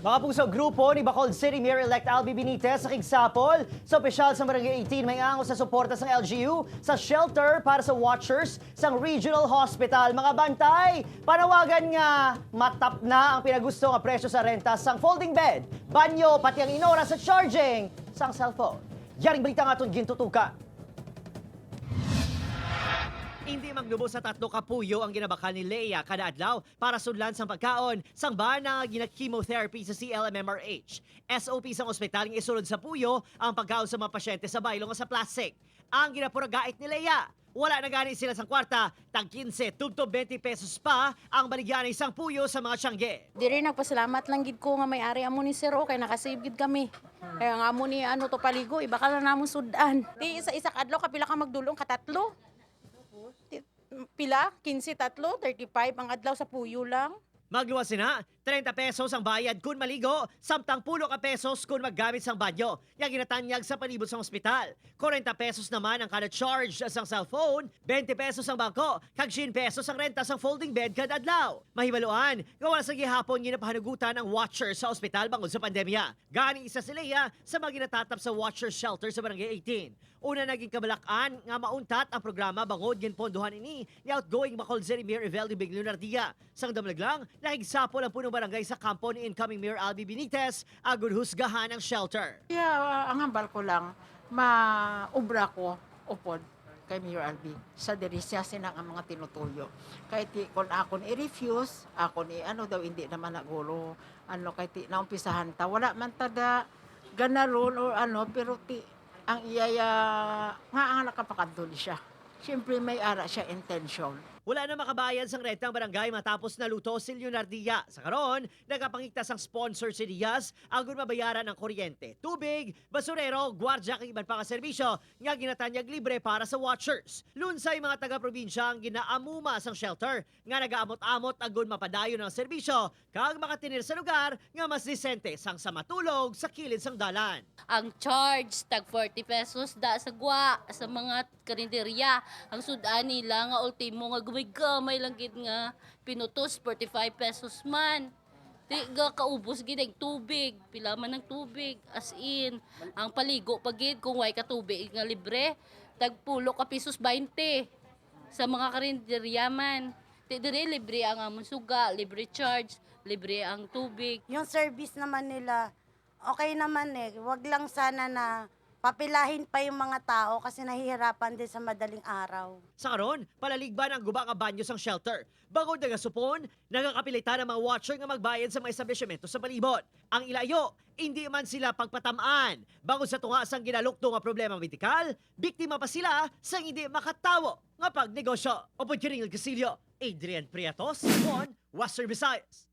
Mga puso, grupo ni Bacolod City Mayor-elect Albi Benitez sa Kigsapol. Sa opisyal sa Barangay 18, may angos sa suporta sa LGU sa shelter para sa watchers sa regional hospital. Mga bantay, panawagan nga matap na ang pinagusto nga presyo sa renta sang folding bed, banyo, pati ang inora sa charging sang cellphone. Yaring balita nga itong gintutuka. Hindi maglubos sa 3 kapuyo ang ginabakan ni Leia kada adlaw para sudlan sang pagkaon sang bana gina-chemotherapy sa CLMMRH. SOP sang ospital ng isulod sa puyo ang pagkaon sa mga pasyente sa baylo nga sa plastic. Ang ginapuragait ni Leia, wala na gani sila sang kwarta, tag 15 tubto 20 pesos pa ang baligyan isang puyo sa mga tiyangge. Di rin nagpasalamat lang gid ko nga may ari amo ni Sir O kay nakasave gid kami. Kaya nga amo ni to paligo, iba ka na namon sudan. Di isa adlaw kapila ka magdulong katatlo. Pila? 15, tatlo, 35 ang adlaw sa puyo lang. Magluwas na, 30 pesos ang bayad kung maligo, 10 ka pesos kung maggamit sang banyo. Yang ginatanyag sa palibot sa ospital. 40 pesos naman ang kada charge sang cellphone, 20 pesos ang bangko, kag 10 pesos ang renta sang folding bed kada adlaw. Mahibaluan, gawa sa gihapon ginapahanugutan ang watcher sa ospital bangod sa pandemya. Gani isa si Leia sa mga ginatatap sa watcher shelter sa Barangay 18. Una naging kabalakan nga mauntat ang programa bangod ginpondohan ini ni outgoing Bacolod City Mayor Evelio Big Leonardia. Sang damlaglang, nakigsapol ang punong barangay sa kampo ni incoming Mayor Albi Benitez agud husgahan ang shelter. Ang hambal ko lang, maubra ko upod kay Mayor Albi sa derisya sinang ang mga tinutuyo. Kahit kung ako i-refuse, ako daw hindi naman naguro, kahit naumpisahan ta, wala man tada ganaron o pero ang iyaya nga ang nakapakaduli siya. Siyempre may ara siya intention. Wala na makabayad sang renta ang barangay matapos naluto si Leonardia. Sa karon, nagapangigtas ang sponsor si Diaz agud mabayaran ang kuryente, tubig, basurero, gwardya kag iban pa ka serbisyo nga ginatanyag libre para sa watchers. Lunsay mga taga-probinsya ang ginaamuma sang shelter nga nagaamot-amot agud mapadayon ang serbisyo kag makatinir sa lugar nga mas disente sang sa matulog sa kilid sang dalan. Ang charge tag 40 pesos da sa gwa sa mga karinderya. Ang sudan nila nga ultimo nga gamay lang gid nga pinutos 45 pesos man. Di ga kaubos gid ang tubig, pila man ang tubig as in. Ang paligo pagid kung way ka tubig nga libre, tag 10 ka pesos 20 sa mga karinderya man. Di dire libre ang amon suga, libre charge, libre ang tubig. Yung service naman nila, okay naman eh. Wag lang sana na papilahin pa yung mga tao kasi nahihirapan din sa madaling araw. Sa karon, palaligban ang guba nga banyo sang shelter. Bangod nagasupon, nagakapilitan ang mga watcher nga magbayad sa mga establishmento sa palibot. Ang ilayo, hindi man sila pagpatamaan. Bangod sa tunga sang ginalukto nga problema medikal, biktima pa sila sang hindi makatawo nga pagnegosyo. Opod Kiring Casilio, Adrian Prietos, on Western Visayas.